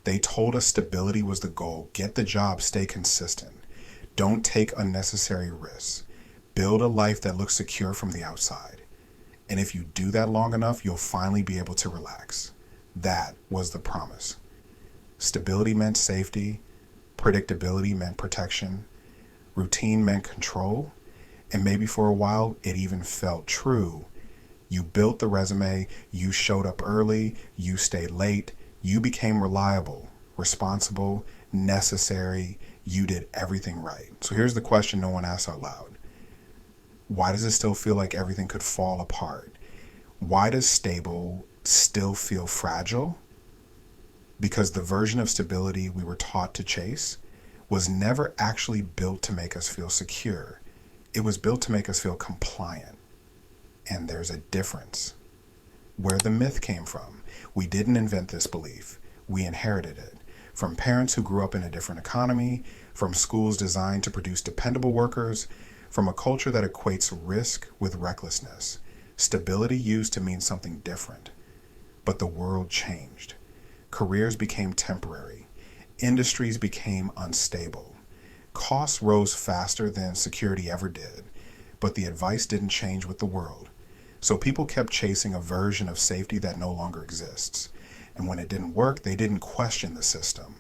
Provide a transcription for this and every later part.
They told us stability was the goal. Get the job, stay consistent. Don't take unnecessary risks. Build a life that looks secure from the outside. And if you do that long enough, you'll finally be able to relax. That was the promise. Stability meant safety. Predictability meant protection. Routine meant control. And maybe for a while, it even felt true. You built the resume, you showed up early, you stayed late, you became reliable, responsible, necessary, you did everything right. So here's the question no one asks out loud. Why does it still feel like everything could fall apart? Why does stable still feel fragile? Because the version of stability we were taught to chase was never actually built to make us feel secure. It was built to make us feel compliant. And there's a difference. Where the myth came from. We didn't invent this belief. We inherited it. From parents who grew up in a different economy, from schools designed to produce dependable workers, from a culture that equates risk with recklessness. Stability used to mean something different. But the world changed. Careers became temporary. Industries became unstable. Costs rose faster than security ever did, but the advice didn't change with the world. So people kept chasing a version of safety that no longer exists. And when it didn't work, they didn't question the system.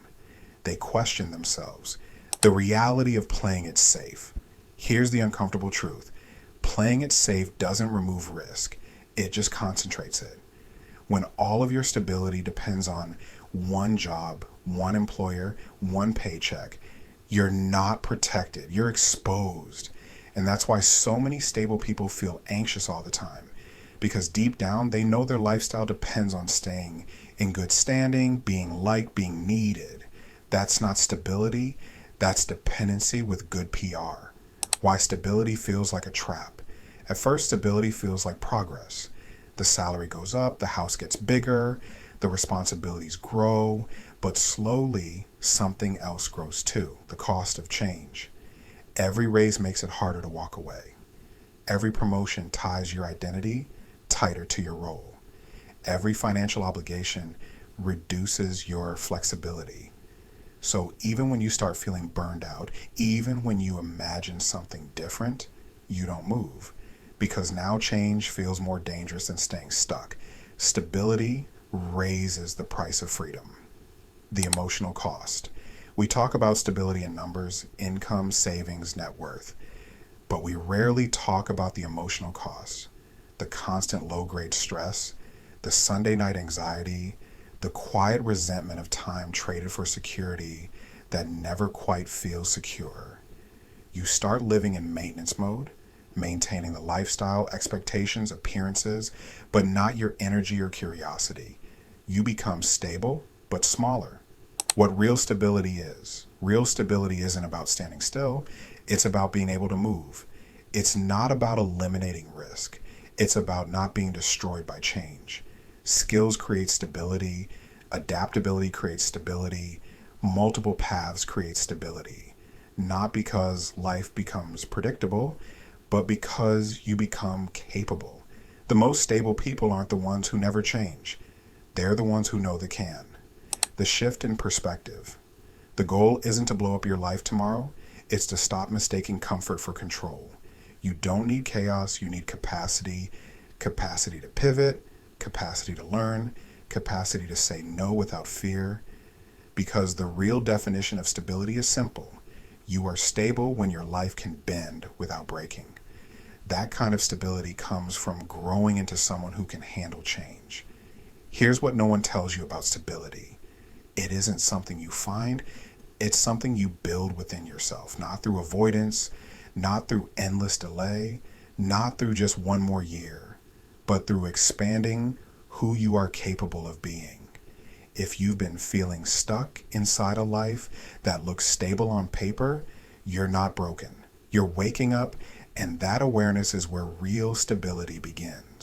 They questioned themselves. The reality of playing it safe. Here's the uncomfortable truth. Playing it safe doesn't remove risk. It just concentrates it. When all of your stability depends on one job, one employer, one paycheck, you're not protected. You're exposed. And that's why so many stable people feel anxious all the time. Because deep down, they know their lifestyle depends on staying in good standing, being liked, being needed. That's not stability. That's dependency with good PR. Why stability feels like a trap. At first, stability feels like progress. The salary goes up, the house gets bigger, the responsibilities grow, but slowly something else grows too, the cost of change. Every raise makes it harder to walk away. Every promotion ties your identity tighter to your role. Every financial obligation reduces your flexibility. So even when you start feeling burned out, even when you imagine something different, you don't move. Because now change feels more dangerous than staying stuck. Stability raises the price of freedom. The emotional cost. We talk about stability in numbers, income, savings, net worth. But we rarely talk about the emotional cost. The constant low-grade stress, the Sunday night anxiety, the quiet resentment of time traded for security that never quite feels secure. You start living in maintenance mode, maintaining the lifestyle, expectations, appearances, but not your energy or curiosity. You become stable, but smaller. What real stability isn't about standing still. It's about being able to move. It's not about eliminating risk. It's about not being destroyed by change. Skills create stability. Adaptability creates stability. Multiple paths create stability. Not because life becomes predictable, but because you become capable. The most stable people aren't the ones who never change. They're the ones who know they can. The shift in perspective. The goal isn't to blow up your life tomorrow. It's to stop mistaking comfort for control. You don't need chaos. You need capacity. Capacity to pivot, capacity to learn, capacity to say no without fear. Because the real definition of stability is simple. You are stable when your life can bend without breaking. That kind of stability comes from growing into someone who can handle change. Here's what no one tells you about stability. It isn't something you find. It's something you build within yourself, not through avoidance, not through endless delay, not through just one more year, but through expanding who you are capable of being. If you've been feeling stuck inside a life that looks stable on paper, you're not broken. You're waking up, and that awareness is where real stability begins.